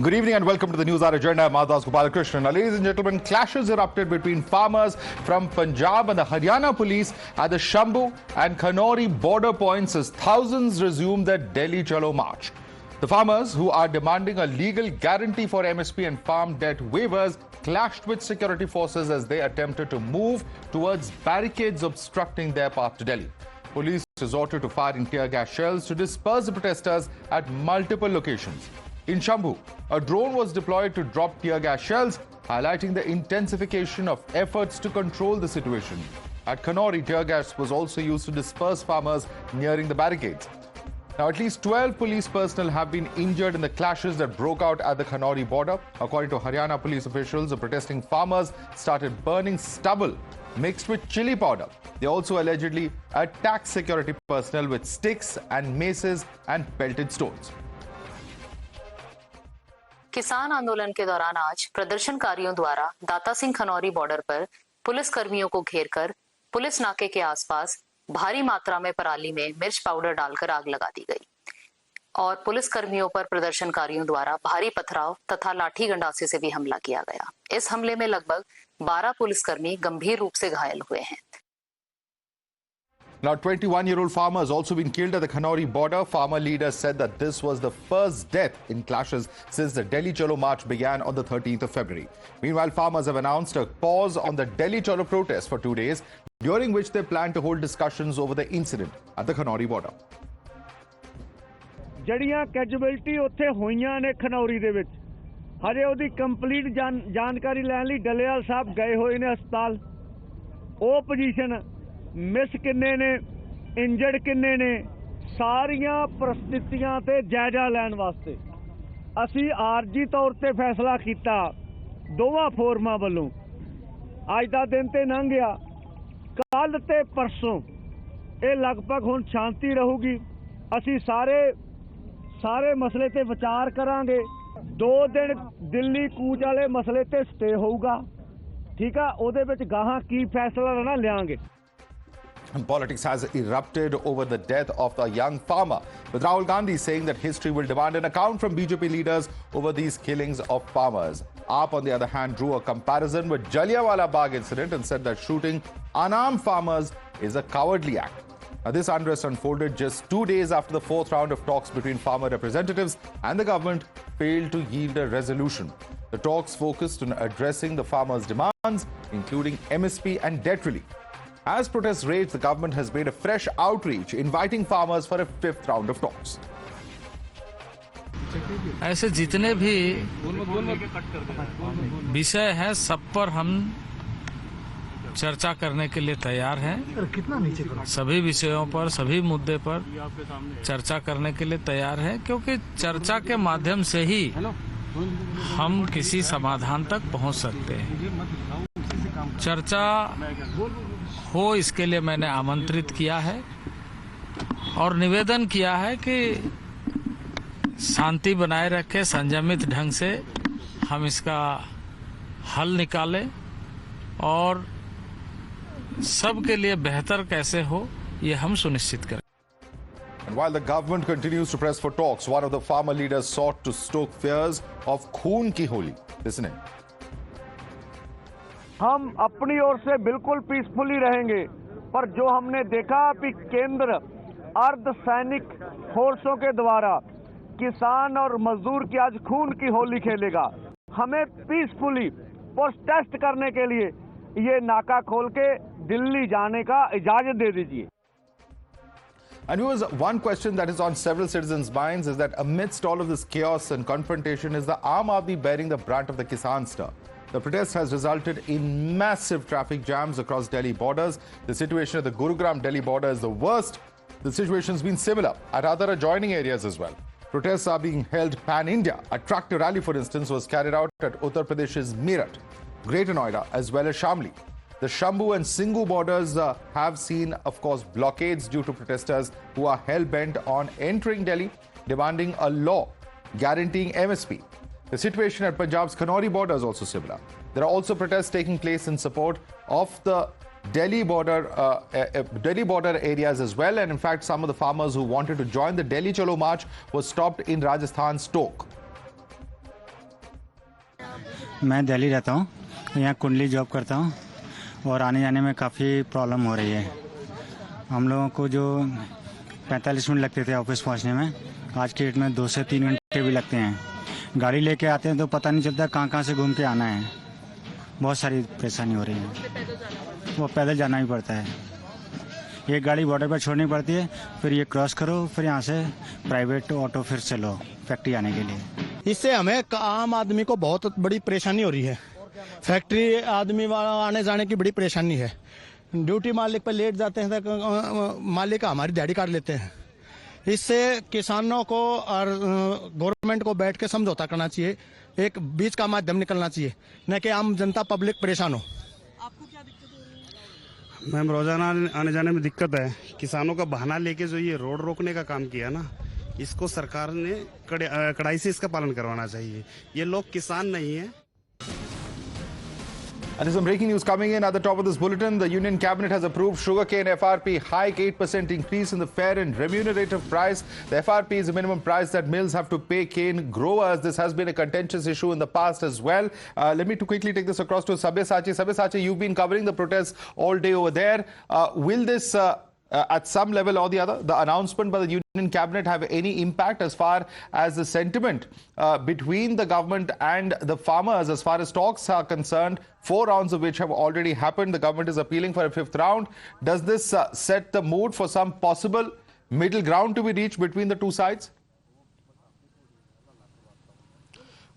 Good evening and welcome to the Newshour agenda. I'm Madhavdas. Now, ladies and gentlemen, clashes erupted between farmers from Punjab and the Haryana police at the Sham and Kanori border points as thousands resumed their Delhi Chalo march. The farmers, who are demanding a legal guarantee for MSP and farm debt waivers, clashed with security forces as they attempted to move towards barricades obstructing their path to Delhi. Police resorted to firing tear gas shells to disperse the protesters at multiple locations. In Sham, a drone was deployed to drop tear gas shells, highlighting the intensification of efforts to control the situation. At Kanori, tear gas was also used to disperse farmers nearing the barricades. Now, at least 12 police personnel have been injured in the clashes that broke out at the Kanori border. According to Haryana police officials, the protesting farmers started burning stubble mixed with chili powder. They also allegedly attacked security personnel with sticks and maces and pelted stones. किसान आंदोलन के दौरान आज प्रदर्शनकारियों द्वारा दाता Singh Khanauri border पर police कर्मियों को घेरकर पुलिस नाके के आसपास भारी मात्रा में पराली में मिर्च पाउडर डालकर आग लगा दी गई और पुलिस कर्मियों पर प्रदर्शनकारियों द्वारा भारी पथराव तथा लाठी गंडासे से भी हमला किया गया। इस हमले में लगभग 12 पुलिसकर्मी गंभीर रूप से घायल हुए हैं। Now, 21-year-old farmer has also been killed at the Kanori border. Farmer leaders said that this was the first death in clashes since the Delhi Chalo march began on the 13th of February. Meanwhile, farmers have announced a pause on the Delhi Chalo protest for 2 days, during which they plan to hold discussions over the incident at the Kanori border. ਜਿਹੜੀਆਂ casualty ਉੱਥੇ ਹੋਈਆਂ ਨੇ ਖਨੌਰੀ ਦੇ ਵਿੱਚ ਹਰੇ ਉਹਦੀ complete ਜਾਣਕਾਰੀ ਲੈਣ ਲਈ ਡੱਲੇਵਾਲ ਸਾਹਿਬ ਗਏ ਹੋਏ ਨੇ ਹਸਪਤਾਲ। ਉਹ ਪੋਜੀਸ਼ਨ ਮਿਸ ਕਿੰਨੇ ਨੇ, ਇੰਜਰਡ ਕਿੰਨੇ ਨੇ, ਸਾਰੀਆਂ ਪ੍ਰਸਥਿਤੀਆਂ ਤੇ ਜਾਇਜ਼ਾ ਲੈਣ ਵਾਸਤੇ ਅਸੀਂ ਆਰਜੀ ਤੌਰ ਤੇ ਫੈਸਲਾ ਕੀਤਾ ਦੋਵਾਂ ਫੋਰਮਾਂ ਵੱਲੋਂ। ਅੱਜ ਦਾ ਦਿਨ ਤੇ ਲੰਘ ਗਿਆ, ਕੱਲ ਤੇ ਪਰਸੋਂ ਇਹ ਲਗਭਗ ਹੁਣ ਸ਼ਾਂਤੀ ਰਹੂਗੀ। ਅਸੀਂ ਸਾਰੇ ਮਸਲੇ ਤੇ ਵਿਚਾਰ ਕਰਾਂਗੇ। 2 ਦਿਨ ਦਿੱਲੀ ਕੂਚ ਵਾਲੇ ਮਸਲੇ ਤੇ ਸਟੇ ਹੋਊਗਾ, ਠੀਕ ਆ। ਉਹਦੇ ਵਿੱਚ ਗਾਹਾਂ ਕੀ ਫੈਸਲਾ ਲੈਣਾ ਲਿਆਂਗੇ। And politics has erupted over the death of the young farmer, with Rahul Gandhi saying that history will demand an account from BJP leaders over these killings of farmers. AAP, on the other hand, drew a comparison with Jallianwala Bagh incident and said that shooting unarmed farmers is a cowardly act. Now, this unrest unfolded just 2 days after the 4th round of talks between farmer representatives and the government failed to yield a resolution. The talks focused on addressing the farmers' demands, including MSP and debt relief. As protests rage, the government has made a fresh outreach, inviting farmers for a 5th round of talks. ऐसे जितने भी विषय हैं सब पर हम चर्चा करने के लिए तैयार हैं। सभी विषयों पर, सभी मुद्दे पर चर्चा करने के लिए तैयार हैं, क्योंकि चर्चा के माध्यम से ही हम किसी समाधान तक पहुंच सकते हैं। चर्चा हो, इसके लिए मैंने आमंत्रित किया है और निवेदन किया है कि शांति बनाए रखे, संयमित ढंग से हम इसका हल निकालें और सबके लिए बेहतर कैसे हो ये हम सुनिश्चित करें। And while the government continues to press for talks, one of the farmer leaders sought to stoke fears of खून की होली. Listen in. हम अपनी ओर से बिल्कुल पीसफुली रहेंगे, पर जो हमने देखा कि केंद्र अर्धसैनिक फोर्सों के द्वारा किसान और मजदूर की आज खून की होली खेलेगा। हमें पीसफुली प्रोटेस्ट करने के लिए ये नाका खोल के दिल्ली जाने का इजाजत दे दीजिए। And viewers, one question that is on several citizens' minds is that amidst all of this chaos and confrontation, is the Aam Aadmi bearing the brunt of the Kisan stir? The protest has resulted in massive traffic jams across Delhi borders. The situation at the Gurugram-Delhi border is the worst. The situation has been similar at other adjoining areas as well. Protests are being held pan-India. A tractor rally, for instance, was carried out at Uttar Pradesh's Meerut, Greater Noida, as well as Shamli. The Shambhu and Singhu borders have seen, of course, blockades due to protesters who are hell-bent on entering Delhi, demanding a law guaranteeing MSP. The situation at Punjab's Kanori border is also similar. There are also protests taking place in support of the Delhi border areas as well. And in fact, some of the farmers who wanted to join the Delhi Chalo march were stopped in Rajasthan's Tok. मैं दिल्ली रहता हूँ, यहाँ कुंडली job करता हूँ और आने जाने में काफ़ी प्रॉब्लम हो रही है। हम लोगों को जो 45 मिनट लगते थे ऑफिस पहुँचने में, आज के डेट में 2 से 3 घंटे भी लगते हैं। गाड़ी लेके आते हैं तो पता नहीं चलता कहाँ से घूम के आना है। बहुत सारी परेशानी हो रही है। वो पैदल जाना भी पड़ता है। एक गाड़ी बॉर्डर पर छोड़नी पड़ती है, फिर ये क्रॉस करो, फिर यहाँ से प्राइवेट ऑटो फिर चलो फैक्ट्री आने के लिए। इससे हमें आम आदमी को बहुत बड़ी परेशानी हो रही है। फैक्ट्री आदमी आने जाने की बड़ी परेशानी है। ड्यूटी मालिक पर लेट जाते हैं तो मालिक हमारी दिहाड़ी काट लेते हैं। इससे किसानों को और गवर्नमेंट को बैठ के समझौता करना चाहिए, एक बीच का माध्यम निकलना चाहिए, न कि आम जनता पब्लिक परेशान हो। आपको क्या दिक्कत हो रही है? मैम, रोजाना आने जाने में दिक्कत है। किसानों का बहाना लेके जो ये रोड रोकने का काम किया ना, इसको सरकार ने कड़ाई से इसका पालन करवाना चाहिए। ये लोग किसान नहीं है। And there's some breaking news coming in at the top of this bulletin. The Union Cabinet has approved sugarcane FRP hike, 8% increase in the fair and remunerative price. The FRP is the minimum price that mills have to pay cane growers. This has been a contentious issue in the past as well. Let me quickly take this across to Sabyasachi. Sabyasachi, you've been covering the protests all day over there. Will this at some level or the other, the announcement by the Union Cabinet have any impact as far as the sentiment between the government and the farmers as far as talks are concerned, 4 rounds of which have already happened? The government is appealing for a 5th round. Does this set the mood for some possible middle ground to be reached between the two sides?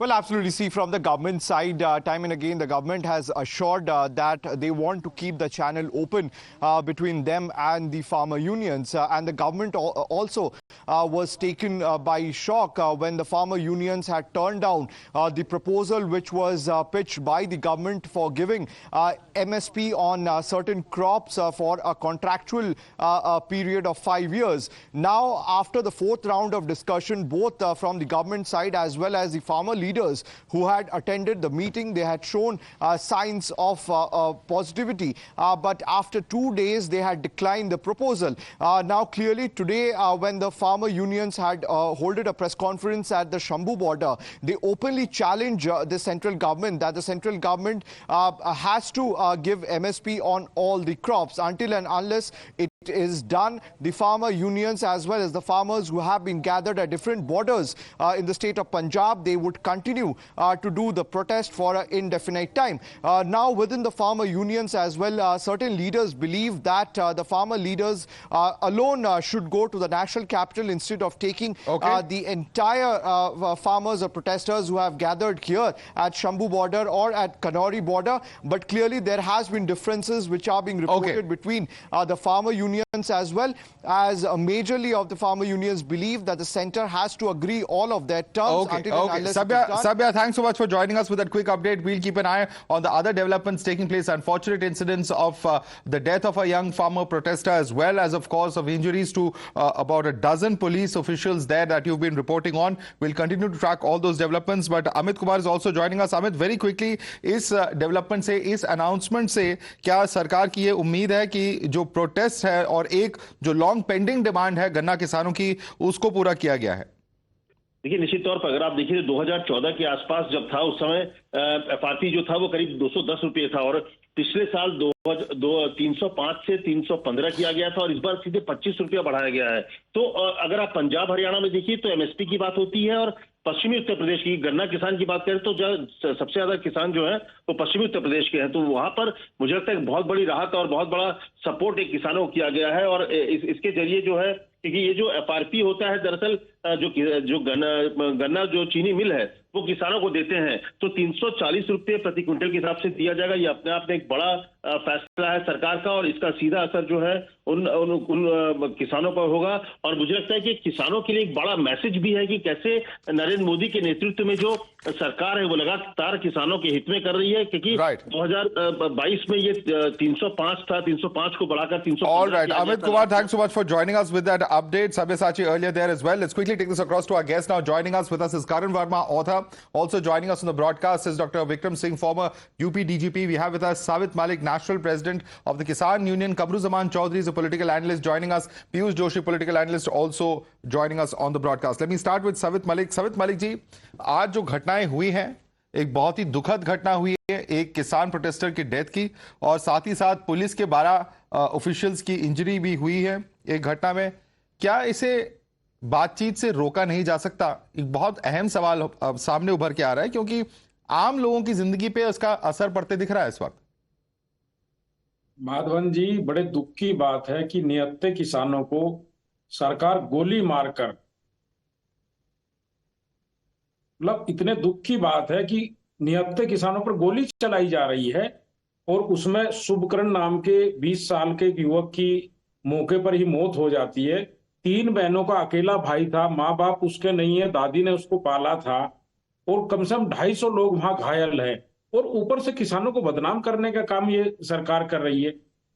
Well, absolutely. See, from the government side, time and again, the government has assured that they want to keep the channel open between them and the farmer unions. And the government also was taken by shock when the farmer unions had turned down the proposal which was pitched by the government for giving MSP on certain crops for a contractual period of 5 years. Now, after the 4th round of discussion, both from the government side as well as the farmer leaders who had attended the meeting, they had shown signs of positivity. But after 2 days, they had declined the proposal. Now, clearly today, when the farmer unions had held a press conference at the Shambu border, they openly challenge the central government that the central government has to give MSP on all the crops. Until and unless it is done, the farmer unions as well as the farmers who have been gathered at different borders in the state of Punjab, they would continue to do the protest for an indefinite time. Now, within the farmer unions as well, certain leaders believe that the farmer leaders alone should go to the national capital instead of taking the entire farmers or protesters who have gathered here at Shambu border or at Kanori border. But clearly there has been differences which are being reported between the farmer unions as well as majorly of the farmer unions believe that the centre has to agree all of their terms until and unless Sabya, thanks so much for joining us with that quick update. We'll keep an eye on the other developments taking place, unfortunate incidents of the death of a young farmer protester as well as, of course, of injuries to about a dozen police officials there that you've been reporting on. We'll continue to track all those developments, but Amit Kumar is also joining us. Amit, very quickly, इस development से, इस announcement से क्या सरकार की ये उम्मीद है कि जो प्रोटेस्ट है और एक जो लॉन्ग पेंडिंग डिमांड है गन्ना किसानों की, उसको पूरा किया गया है? देखिए, निश्चित तौर पर अगर आप देखिए 2014 के आसपास जब था, उस समय एफआरपी जो था वो करीब 210 रुपये था और पिछले साल 305 से 315 किया गया था और इस बार सीधे 25 रुपया बढ़ाया गया है। तो अगर आप पंजाब हरियाणा में देखिए तो एमएसपी की बात होती है और पश्चिमी उत्तर प्रदेश की गन्ना किसान की बात करें तो सबसे ज्यादा किसान जो है वो पश्चिमी उत्तर प्रदेश के हैं। तो वहां पर मुझे लगता है बहुत बड़ी राहत और बहुत बड़ा सपोर्ट एक किसानों को किया गया है और इसके जरिए जो है, क्योंकि ये जो एफआरपी होता है दरअसल जो गन्ना जो चीनी मिल है वो किसानों को देते हैं, तो 340 रुपये प्रति क्विंटल के हिसाब से दिया जाएगा। ये अपने आप में एक बड़ा फैसला है सरकार का और इसका सीधा असर जो है उन किसानों पर होगा। और मुझे लगता है कि किसानों के लिए एक बड़ा मैसेज भी है कि कैसे नरेंद्र मोदी के नेतृत्व में जो सरकार है वो लगातार किसानों के हित में कर रही है, क्योंकि 2022 में ये 305 था, 305 को बढ़ाकर 300। All right, Amit Kumar, thanks so much for joining us with that update. Sabyasachi earlier there as well. Let's quickly take this across to our guest now. Joining us with us is Karan Verma, author. Also joining us on the broadcast is Dr. Vikram Singh, former UP DGP. We have with us Savit Malik, National President of the Kisan Union. Kamruzaman Chaudhary is a political analyst joining us. Piyush Joshi, political analyst, also joining us on the broadcast. Let me start with Savit Malik. Savit Malik ji, आज जो घटनाएं हुई हैं, एक बहुत ही दुखद घटना हुई है, एक किसान प्रोटेस्टर की डेथ की और साथ ही साथ पुलिस के 12 ऑफिशियल्स की इंजरी भी हुई है एक घटना में। क्या इसे बातचीत से रोका नहीं जा सकता? एक बहुत अहम सवाल सामने उभर के आ रहा है, क्योंकि आम लोगों की जिंदगी पे उसका असर पड़ते दिख रहा है इस वक्त। माधवन जी, बड़े दुख की बात है कि निहत्थे किसानों को सरकार गोली मारकर, मतलब इतने दुख की बात है कि निहत्थे किसानों पर गोली चलाई जा रही है और उसमें शुभकरण नाम के 20 साल के युवक की मौके पर ही मौत हो जाती है। 3 बहनों का अकेला भाई था, माँ बाप उसके नहीं है, दादी ने उसको पाला था और कम से कम 250 लोग वहां घायल हैं। और ऊपर से किसानों को बदनाम करने का काम ये सरकार कर रही है।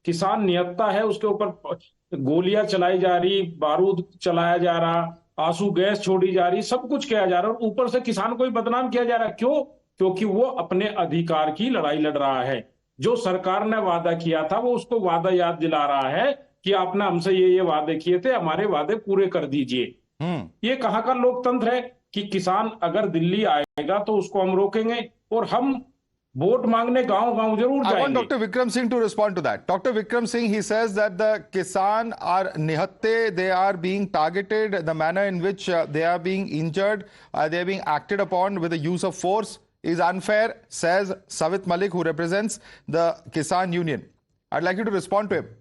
किसान निहत्था है, उसके ऊपर गोलियां चलाई जा रही, बारूद चलाया जा रहा, आंसू गैस छोड़ी जा रही, सब कुछ किया जा रहा है और ऊपर से किसान को ही बदनाम किया जा रहा है। क्यों? क्योंकि वो अपने अधिकार की लड़ाई लड़ रहा है। जो सरकार ने वादा किया था वो उसको वादा याद दिला रहा है कि आपने हमसे ये वादे किए थे, हमारे वादे पूरे कर दीजिए। ये कहाँ का लोकतंत्र है कि किसान अगर दिल्ली आएगा तो उसको हम रोकेंगे और हम वोट मांगने गांव-गांव जरूर जाएंगे। I want Dr. Vikram Singh to respond to that. Dr. Vikram Singh, he says that the Kisan are nihatte, they are being targeted, the manner in which they are being injured, they are being acted upon with the use of force is unfair, says Savit Malik, who represents the Kisan Union. I'd like you to respond to him.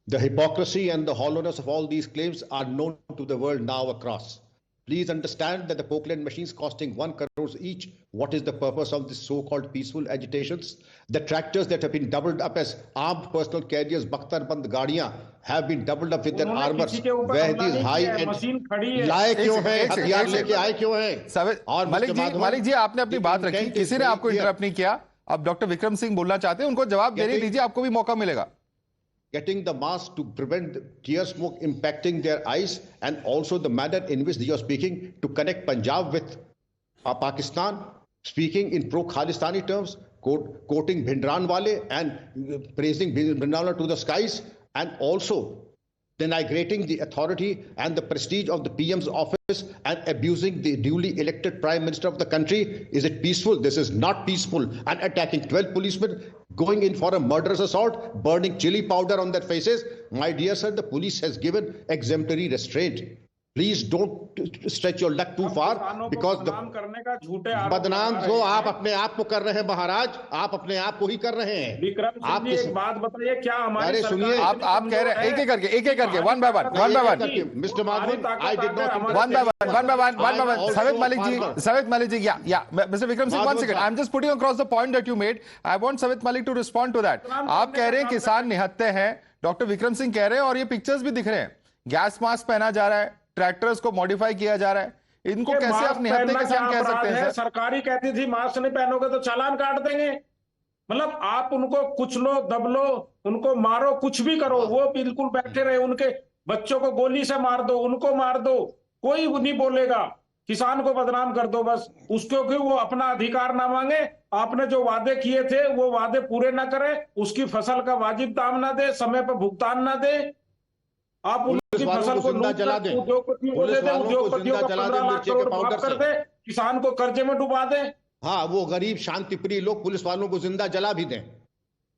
The hypocrisy and the hollowness of all these claims are known to the world now across. Please understand that the Pokeland machines costing 1 crore each, what is the purpose of this so-called peaceful agitations? The tractors that have been doubled up as armed personal carriers, Bakhtar-band gaadiyan, have been doubled up with their armors. Where these high-end लाए क्यों हैं, हथियार लेके आए क्यों हैं? मलिक जी, आपने अपनी बात रखी, किसी ने आपको इंटरप्ट नहीं किया। अब डॉक्टर विक्रम सिंह बोलना चाहते हैं, उनको जवाब देने दीजिए, आपको भी मौका मिलेगा। Getting the mask to prevent tear smoke impacting their eyes, and also the manner in which you are speaking to connect Punjab with Pakistan, speaking in pro-Khalistani terms, quoting Bhindranwale and praising Bhindranwale to the skies, and also denigrating the authority and the prestige of the PM's office and abusing the duly elected Prime Minister of the country. Is it peaceful? This is not peaceful. And attacking 12 policemen, going in for a murderous assault, burning chili powder on their faces. My dear sir, the police has given exemplary restraint. Please don't stretch your luck too far, because the बदनाम जो आप अपने आप को कर रहे हैं महाराज, आप अपने आप को ही कर रहे हैं। विक्रम सिंह जी, एक बात बताइए, क्या हमारे सुनिए, आप कह रहे हैं एक एक करके one by one mister Madhavan, I did not one by one Savit Malik ji या mister Vikram Singh, 1 second, I am just putting across the point that you made. I want Savit Malik to respond to that. आप कह रहे हैं किसान निहत्थे हैं, डॉक्टर विक्रम सिंह कह रहे हैं, और ये पिक्चर्स भी दिख रहे हैं, गैस मास्क पहना जा रहा है, ट्रैक्टर्स को मॉडिफाई किया जा रहा है, इनको कैसे आप निहत्थे किसान कह सकते हैं? सरकारी कहती थी मास्क नहीं पहनोगे तो चालान काट देंगे। मतलब आप उनको कुछ लो, दबलो, उनको मारो, कुछ भी करो, वो बिल्कुल बैठे रहे। उनके बच्चों को गोली से मार दो, उनको मार दो, कोई नहीं बोलेगा। किसान को बदनाम कर दो बस, उसको क्यों वो अपना अधिकार ना मांगे। आपने जो वादे किए थे वो वादे पूरे ना करे, उसकी फसल का वाजिब दाम ना दे, समय पर भुगतान ना दे, आप उनकी फसल को जिंदा जला दें, उद्योगपतियों को दे, उद्योगपतियों को 15 लाख करोड़ माफ कर दे, किसान को कर्जे में डुबा दे। हाँ, वो गरीब शांतिप्रिय लोग पुलिस वालों को जिंदा जला भी दें।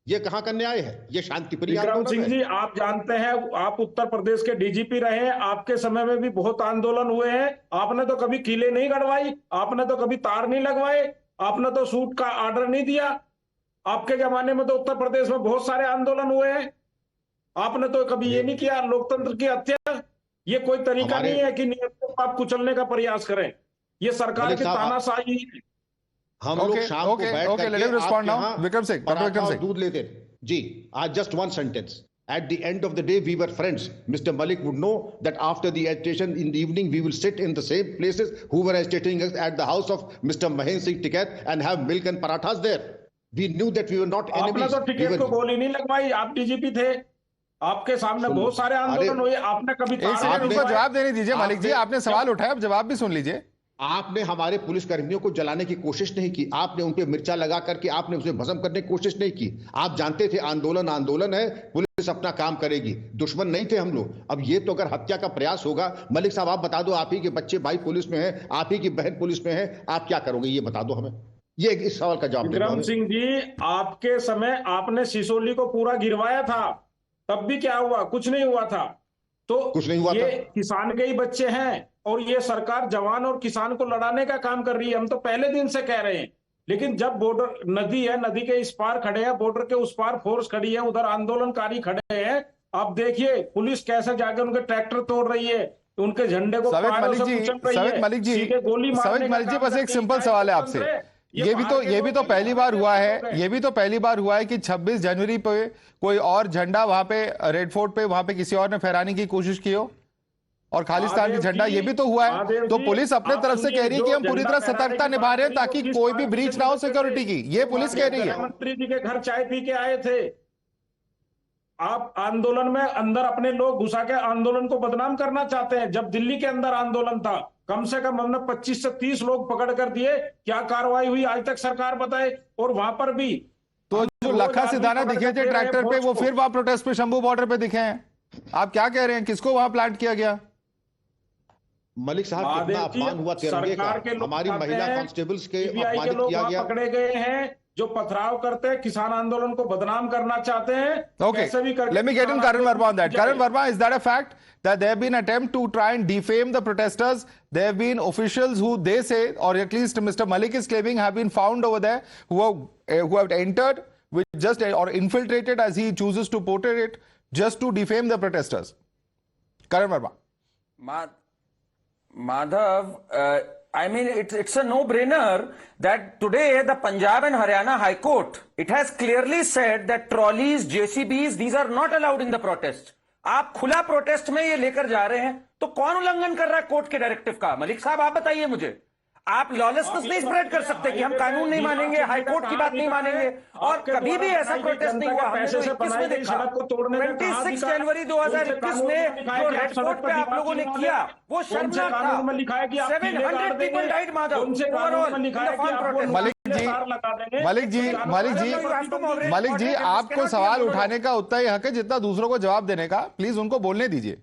ये कहाँ का न्याय है? ये शांतिप्रिय। विक्रम सिंह जी, आप जानते हैं, आप उत्तर प्रदेश के डीजीपी रहे, आपके समय में भी बहुत आंदोलन हुए हैं। आपने तो कभी किले नहीं गड़वाई, आपने तो कभी तार नहीं लगवाए, आपने तो सूट का ऑर्डर नहीं दिया। आपके जमाने में तो उत्तर प्रदेश में बहुत सारे आंदोलन हुए हैं, आपने तो कभी ये नहीं किया। लोकतंत्र की हत्या, ये कोई तरीका नहीं है कि नियंत्रण को आप कुचलने का प्रयास करें। ये सरकार की तानाशाही। हम लोग शाम को बैठ करके विक्रम सिंह दूध लेते जी। आज just 1 sentence. At the end of the day, we were friends. Mr. Malik would know that after the agitation in the evening, we will sit in the same places who were agitating us at the house of Mr. Mahendra Singh Tiket and have milk and parathas there. We knew that we were not enemies. आपने तो टिकैत को गोली नहीं लगवाई, आप DGP थे, आपके सामने बहुत सारे आंदोलन हुए, आपने कभी उनको जवाब देने दीजिए। मलिक जी, आपने सवाल उठाया, अब जवाब भी सुन लीजिए। आपने हमारे पुलिस कर्मियों को जलाने की कोशिश नहीं की, आपने उन पे मिर्चा लगा करके आपने उसे भस्म करने की कोशिश नहीं की। आप जानते थे आंदोलन है, पुलिस अपना काम करेगी, दुश्मन नहीं थे हम लोग। अब ये तो अगर हत्या का प्रयास होगा, मलिक साहब आप बता दो, आप ही के बच्चे भाई पुलिस में हैं, आप ही की बहन पुलिस में है, आप क्या करोगे ये बता दो हमें। ये इस सवाल का जवाब विक्रम सिंह जी, आपके समय आपने सिसोली को पूरा गिरवाया था, तब भी क्या हुआ? कुछ नहीं हुआ था। तो कुछ नहीं हुआ ये था। किसान के ही बच्चे हैं और ये सरकार जवान और किसान को लड़ाने का काम कर रही है। हम तो पहले दिन से कह रहे हैं, लेकिन जब बॉर्डर नदी है, नदी के इस पार खड़े हैं, बॉर्डर के उस पार फोर्स खड़ी है, उधर आंदोलनकारी खड़े हैं, आप देखिए पुलिस कैसे जाके उनके ट्रैक्टर तोड़ रही है, उनके झंडे को पैरों से कुचल रही है, सीधे गोली मारने का काम बस एक करती सिंपल है। सवाल है आपसे। ये भी तो पहली बार हुआ है, ये भी तो पहली बार हुआ है कि 26 जनवरी पे कोई और झंडा वहां पे रेड फोर्ट पे वहां पे किसी और ने फहराने की कोशिश की हो और खालिस्तान की झंडा, ये भी तो हुआ है। तो पुलिस अपने तरफ से कह रही है कि हम पूरी तरह सतर्कता निभा रहे हैं ताकि कोई भी ब्रीच ना हो सिक्योरिटी की, ये पुलिस कह रही है। मंत्री जी के घर चाय पी के आए थे, आप आंदोलन में अंदर अपने लोग घुसा के आंदोलन को बदनाम करना चाहते हैं। जब दिल्ली के अंदर आंदोलन था, कम से कम हमने 25 से 30 लोग पकड़ कर दिए, क्या कार्रवाई हुई आज तक सरकार बताए? और वहां पर भी तो जो लखा सिधाना दिखे थे ट्रैक्टर पे, वो फिर वहां प्रोटेस्ट पे शंभू बॉर्डर पे दिखे हैं। आप क्या कह रहे हैं, किसको वहां प्लांट किया गया? मलिक साहब, कितना अपमान हुआ तिरंगे का, हमारी महिला कांस्टेबल्स के अपमानित किया गया। पकड़े गए हैं जो पथराव करते हैं, किसान आंदोलन को बदनाम करना चाहते हैं। Okay, let me get in Karan Verma on that. Karan Verma, is that a fact that there have been attempt to try and defame the protesters? There have been officials who they say, or at least Mr. Malik is claiming, have been found over there who have entered with just or infiltrated, as he chooses to portray it, just to defame the protesters. Karan Verma. Madhav, I mean, it's a no-brainer that today the Punjab and Haryana High Court, it has clearly said that trolleys, JCBs, these are not allowed in the protest. आप खुला protest में ये लेकर जा रहे हैं, तो कौन उल्लंघन कर रहा है कोर्ट के डायरेक्टिव का? मलिक साहब, आप बताइए मुझे। आप लॉलेसनेस नहीं स्प्रेड कर सकते कि हम कानून नहीं मानेंगे, हाई कोर्ट की बात नहीं मानेंगे, और कभी भी ऐसा प्रोटेस्ट नहीं हुआ। हमने 21 में देखा, 26 जनवरी 2021 में जो रेड फोर्ट पे आप लोगों ने किया, वो शर्मनाक था। 700 people died, Madhav, overall in the farm protest. Malik ji, आपको सवाल उठाने का उतना ही हक है जितना दूसरों को जवाब देने का। प्लीज उनको बोलने दीजिए।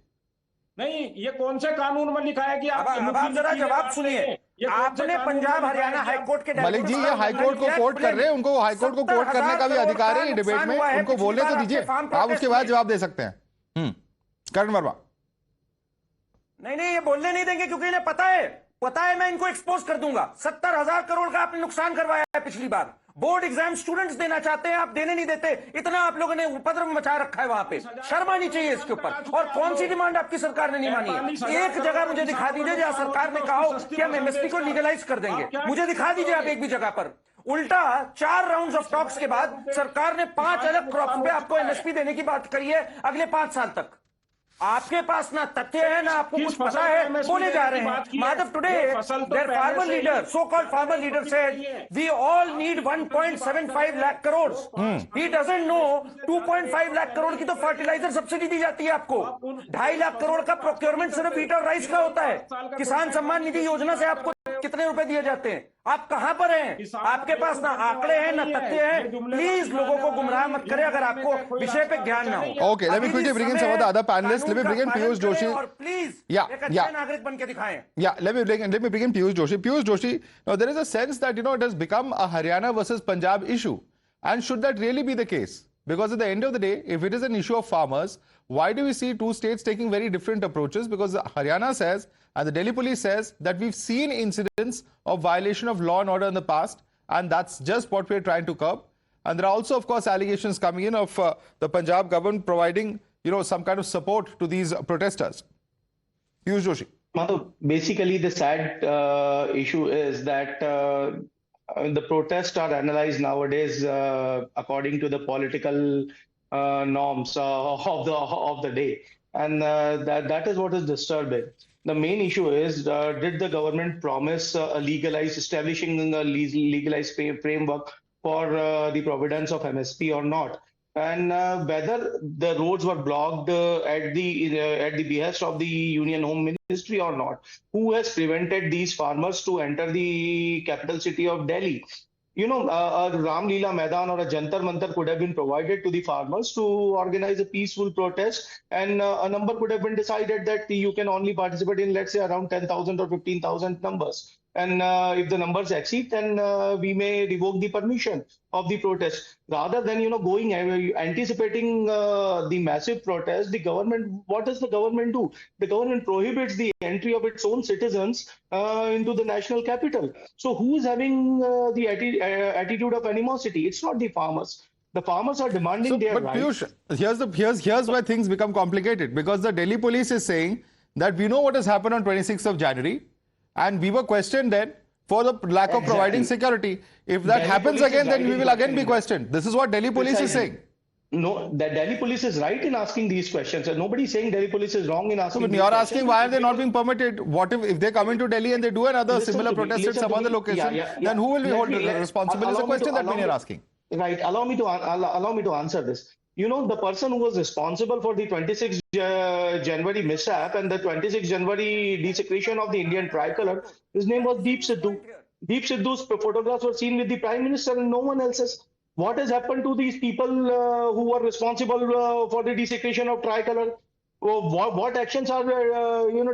नहीं, ये कौन से कानून में लिखा है कि आप जरा जवाब सुनिए। आपने पंजाब हरियाणा हाईकोर्ट के मलिक जी, ये हाईकोर्ट को कोर्ट कर रहे हैं, उनको हाईकोर्ट को कोर्ट करने का भी अधिकार है डिबेट में, उनको बोलने तो दीजिए, आप उसके बाद जवाब दे सकते हैं। करण वर्मा। नहीं, ये बोलने नहीं देंगे क्योंकि इन्हें पता है मैं इनको एक्सपोज कर दूंगा। 70,000 करोड़ का आपने नुकसान करवाया है पिछली बार। बोर्ड एग्जाम स्टूडेंट्स देना चाहते हैं, आप देने नहीं देते। इतना आप लोगों ने उपद्रव मचा रखा है वहां पे, शर्म आनी चाहिए इसके ऊपर। और कौन सी डिमांड आपकी सरकार ने नहीं मानी है? एक जगह मुझे दिखा दीजिए जहां सरकार ने कहा हो कि हम एमएसपी को लीगलाइज कर देंगे। मुझे दिखा दीजिए आप एक भी जगह पर। उल्टा 4 राउंड्स ऑफ टॉक्स के बाद सरकार ने 5 अलग क्रॉप्स पे आपको एमएसपी देने की बात करी है अगले 5 साल तक। आपके पास ना तथ्य है, ना आपको कुछ पता है, बोले जा रहे हैं। Madhav, today their farmer leader, so-called farmer leader said, we all need 1.75 lakh crores. He doesn't know 2.5 lakh crore की तो फर्टिलाइजर सब्सिडी दी जाती है आपको। 2.5 लाख करोड़ का प्रोक्योरमेंट सिर्फ व्हीट और राइस का होता है। किसान सम्मान निधि योजना से आपको कितने रुपए दिए जाते हैं? आप कहां पर हैं? आपके पास ना आंकड़े हैं, ना तथ्य हैं। प्लीज लोगों को गुमराह मत करें अगर आपको विषय पे ज्ञान ना हो। Okay, let me quickly bring in some of the other panelists. Let me bring in Piyush Joshi. Please, एक अच्छे नागरिक बन के दिखाएं। Yeah, let me bring in Piyush Joshi. Piyush Joshi, now there is a sense that it has become a Haryana versus Punjab issue, and should that really be the case? Because at the end of the day, if it is an issue of farmers, why do we see two states taking very different approaches? Because Haryana says and the Delhi police says that we've seen incidents of violation of law and order in the past, and that's just what we're trying to curb. And there are also, of course, allegations coming in of the Punjab government providing, some kind of support to these protesters. Piyush Joshi. Basically, the sad issue is that the protests are analyzed nowadays according to the political norms of the day, and that is what is disturbing. The main issue is, did the government promise establishing a legalized framework for the providence of MSP or not? And whether the roads were blocked at the behest of the Union Home Ministry or not? Who has prevented these farmers to enter the capital city of Delhi? A Ram Leela Maidan or a Jantar Mantar could have been provided to the farmers to organize a peaceful protest, and a number could have been decided that you can only participate in, let's say, around 10,000 or 15,000 numbers. and if the numbers exceed, then we may revoke the permission of the protest. Rather than going anticipating the massive protest, the government, what does the government do? The government prohibits the entry of its own citizens into the national capital. So who is having the attitude of animosity? It's not the farmers. The farmers are demanding their rights. But Piyush, here's where things become complicated, because the Delhi police is saying that we know what has happened on 26th of January, and we were questioned then for the lack of providing security. If that happens again, then we will again be questioned. This is what Delhi police is saying. No, the Delhi police is right in asking these questions. And nobody is saying Delhi police is wrong in asking. But you're asking why are they not being permitted? What if they come into Delhi and they do another similar protest at some other location? Then who will be held responsible? Is a question that we are asking. Right. Allow me to answer this. The person who was responsible for the 26 January mishap and the 26 January desecration of the Indian tricolor, his name was Deep Sidhu. Deep Sidhu's photographs were seen with the Prime Minister and no one else's. What has happened to these people who were responsible for the desecration of tricolor? What actions are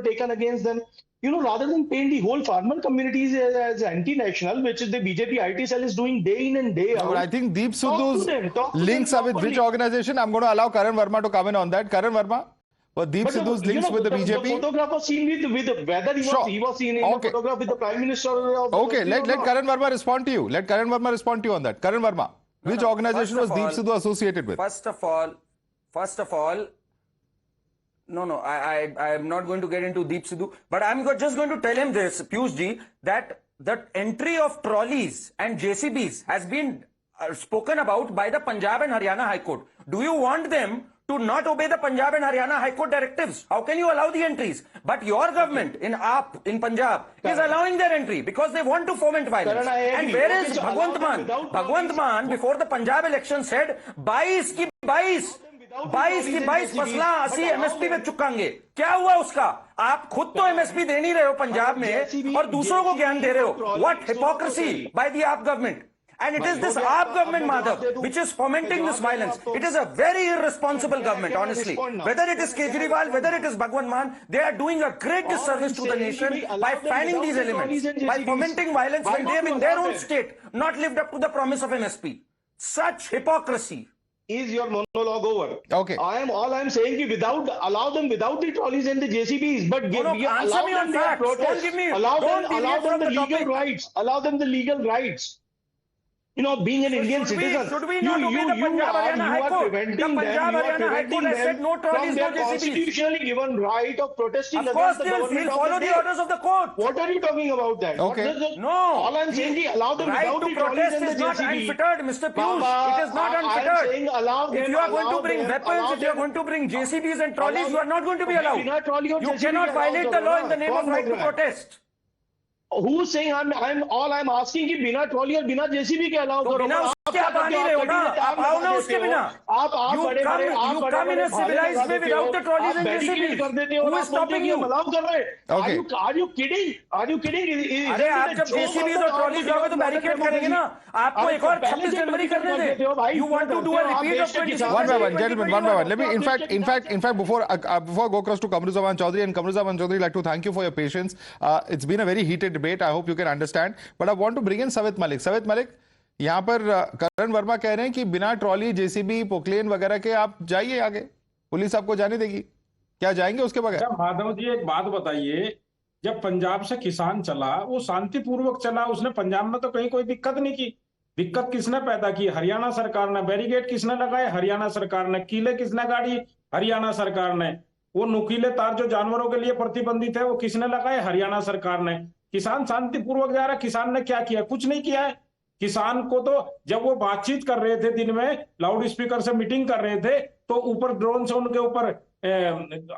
taken against them? Rather than paint the whole farmer communities as anti-national, which is the BJP IT cell is doing day in and day out. But I think Deep Sidhu's links are with which organization? I'm going to allow Karan Verma to come in on that. Karan Verma, were Deep Sidhu's links with the BJP? The photograph was seen with whether he was seen in a photograph with the Prime Minister of Okay, let Karan Verma respond to you. Let Karan Verma respond to you on that. Karan Verma, which organization was Deep Sidhu associated with? First of all, no, I am not going to get into Deep Sidhu, but I'm just going to tell him this, Piyush ji, that the entry of trolleys and JCBs has been spoken about by the Punjab and Haryana High Court. Do you want them to not obey the Punjab and Haryana High Court directives? How can you allow the entries? But your government in AAP, in Punjab, is allowing their entry because they want to foment violence. And where is Bhagwant Mann? Bhagwant Mann, before the Punjab election, said, 22 फसला 80 MSP पे चुकाएंगे. क्या हुआ उसका? आप खुद तो MSP दे नहीं रहे हो पंजाब में और दूसरों को ज्ञान दे रहे हो. What hypocrisy by the AAP government. And it is this AAP government, Madhav, which is fomenting this violence. It is a very irresponsible government, honestly. Whether it is Kejriwal, whether it is Bhagwant Mann, they are doing a great disservice to the nation by fanning these elements, by fomenting violence when they have in their own state not lived up to the promise of MSP. Such hypocrisy. Is your monologue over? Okay. All I'm saying allow them without the trolleys and the JCBs, but answer me on facts. Don't give me. Allow them the legal rights. Allow them the legal rights. Being an Indian citizen, should we not obey the Punjab Haryana High Court? The Punjab Haryana High Court has said no trolleys, no JCBs. Constitutionally given right of protesting against the government. Of course, they'll follow the orders of the court. What are you talking about that? Okay. No. All I'm saying is allow them without the trolleys and the JCB. Right to protest is not unfettered, Mr. Piyush. It is not unfettered. I'm saying allow them. If you are going to bring weapons, if you are going to bring JCBs and trolleys, you are not going to be allowed. You cannot violate the law in the name of right to protest. Who's saying I'm asking कि बिना trolley और बिना JCB के allow करो. बिना उसके आप आ नहीं रहे हो ना. आप आओ ना उसके बिना. You come in a civilized way without the trolleys and JCBs. Who is stopping you? Allow कर रहे. Okay. Are you kidding? अरे आप जब JCBs और ट्रॉलीज लाओगे तो बैरिकेड करेंगे ना. आपको एक और 26 जनवरी करने दे. You want to do a repeat of 26. One by one, gentlemen, one by one. Let me, in fact, before I go across to Kamruzaman Chaudhary, and Kamruzaman Chaudhary, I'd like to thank you for your patience. It's been a very heated debate. I hope you can understand. But I want to bring in Savit Malik. Savit Malik, यहाँ पर करण वर्मा कह रहे हैं कि बिना trolley, JCB, पोक्लेन वगैरह के आप जाइए आगे, पुलिस आपको जाने देगी. क्या जाएंगे उसके बगैर? माधव जी एक बात बताइए, जब पंजाब से किसान चला वो शांतिपूर्वक चला, उसने पंजाब में तो कहीं कोई दिक्कत नहीं की. दिक्कत किसने पैदा की? हरियाणा सरकार ने. बैरिकेड किसने लगाए? हरियाणा सरकार ने. कीले किसने गाड़ी? हरियाणा सरकार ने. वो नुकीले तार जो जानवरों के लिए प्रतिबंधित है वो किसने लगाए? हरियाणा सरकार ने. किसान शांतिपूर्वक जा रहा है. किसान ने क्या किया? कुछ नहीं किया है. किसान को तो जब वो बातचीत कर रहे थे दिन में, लाउड स्पीकर से मीटिंग कर रहे थे, तो ऊपर ड्रोन से उनके ऊपर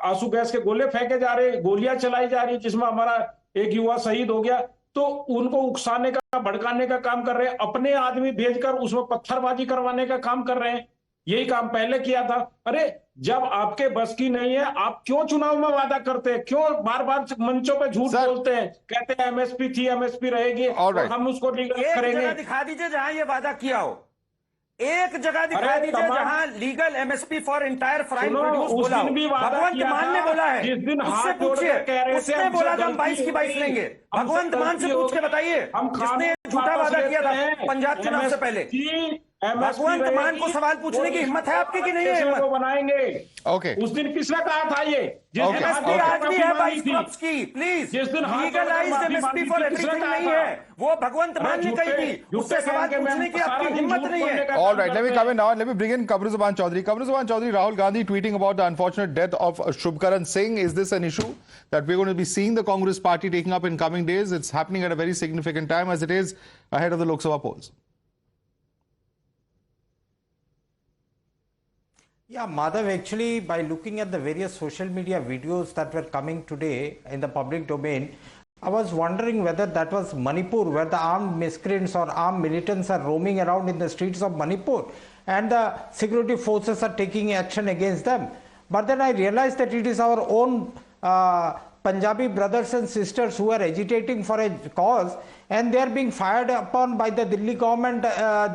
आंसू गैस के गोले फेंके जा रहे, गोलियां चलाई जा रही, जिसमें हमारा एक युवा शहीद हो गया. तो उनको उकसाने का, भड़काने का काम कर रहे हैं. अपने आदमी भेजकर उसमें पत्थरबाजी करवाने का काम कर रहे हैं. यही काम पहले किया था. अरे जब आपके बस की नहीं है, आप क्यों चुनाव में वादा करते हैं? क्यों बार बार मंचों पे झूठ बोलते हैं? कहते हैं एमएसपी थी, एमएसपी रहेगी और हम उसको करेंगे. दिखा दीजिए जहां ये वादा किया हो. एक जगह दिखा दीजिए जहां legal MSP for entire frying produce बोला हो। भगवंत मान ने बोला है, उससे पूछिए, उसने बोला था हम 22 की 22 लेंगे। भगवंत मान से पूछ के बताइए जिसने झूठा वादा किया था पंजाब चुनाव से पहले। भगवंत मान को सवाल पूछने की हिम्मत है आपकी कि नहीं है? हिम्मत बनाएंगे। ओके, उस दिन किसने कहा था ये? एमएसपी आज भी है 22 क्रॉप्स की, please legalised MSP for everything नहीं है, वो भगवंत मान ने कही थी। उससे सवाल पूछने की आपकी हिम्मत नहीं है। All right, let me come in now and let me bring in Kamruzaman Chaudhary. Kamruzaman Chaudhary, Rahul Gandhi tweeting about the unfortunate death of Shubkaran Singh. Is this an issue that we're going to be seeing the Congress party taking up in coming days? It's happening at a very significant time as it is ahead of the Lok Sabha polls. Yeah, Madhav, actually, by looking at the various social media videos that were coming today in the public domain, I was wondering whether that was Manipur, where the armed miscreants or armed militants are roaming around in the streets of Manipur and the security forces are taking action against them. But then I realized that it is our own Punjabi brothers and sisters who are agitating for a cause, and they are being fired upon by the Delhi government,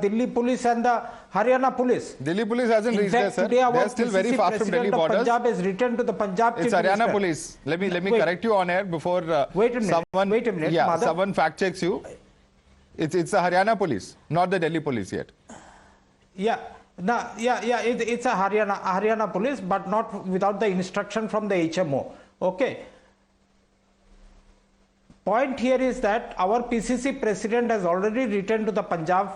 Delhi police and the Haryana police. Delhi police hasn't reached there, sir. They are still very far from Delhi borders. Punjab has returned to the Punjab. It's Haryana police. Let me correct you on air before wait a minute. Yeah, someone fact checks you. It's the Haryana police, not the Delhi police yet. Yeah. No, it's a Haryana police, but not without the instruction from the HMO. Okay. Point here is that our PCC president has already written to the Punjab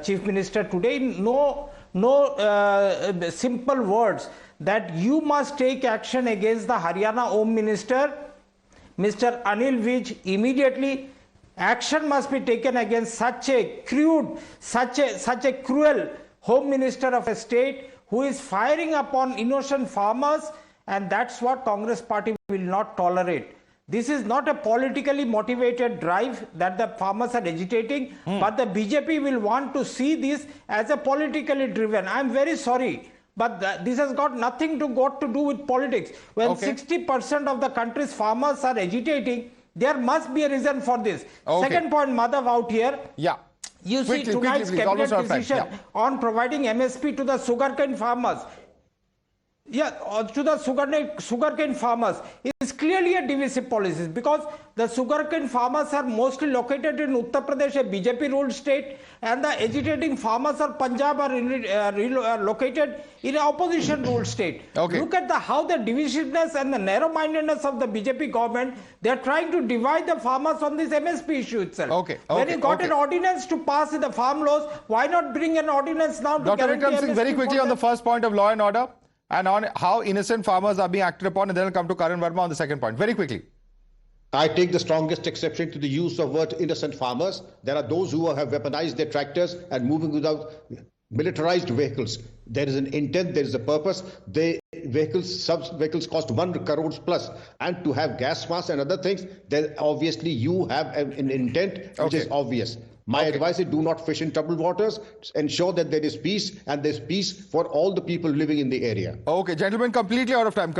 chief minister today in no simple words that you must take action against the Haryana Home Minister, Mr. Anil Vij, immediately. Action must be taken against such a crude, such a cruel Home Minister of a state who is firing upon innocent farmers, and that's what Congress party will not tolerate. This is not a politically motivated drive that the farmers are agitating, but the BJP will want to see this as a politically driven. I'm very sorry, but this has got nothing to do with politics. When 60% of the country's farmers are agitating, there must be a reason for this. Second point, Madhav, out here. Yeah. You see tonight's cabinet decision on providing MSP to the sugarcane farmers. Yeah, to the sugarcane farmers is clearly a divisive policy, because the sugarcane farmers are mostly located in Uttar Pradesh, a BJP-ruled state, and the agitating farmers of Punjab are located in an opposition-ruled state. Look at how the divisiveness and the narrow-mindedness of the BJP government. They are trying to divide the farmers on this MSP issue itself. When you got an ordinance to pass in the farm laws, why not bring an ordinance now to guarantee Dr. Vikram Singh, very quickly on the first point of law and order, and on how innocent farmers are being acted upon, and then I'll come to Karan Verma on the second point. Very quickly. I take the strongest exception to the use of word innocent farmers. There are those who have weaponized their tractors and moving without militarized vehicles. There is an intent, there is a purpose. Vehicles cost 1 crore plus, and to have gas masks and other things, then obviously you have an intent which is obvious. My advice is, do not fish in troubled waters. Ensure that there is peace, and there's peace for all the people living in the area. Okay, gentlemen, completely out of time.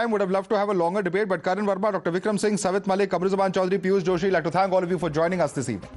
Would have loved to have a longer debate, but Karan Verma, Dr. Vikram Singh, Savit Malik, Kamruzaman Chaudhary, Piyush Joshi, I'd like to thank all of you for joining us this evening.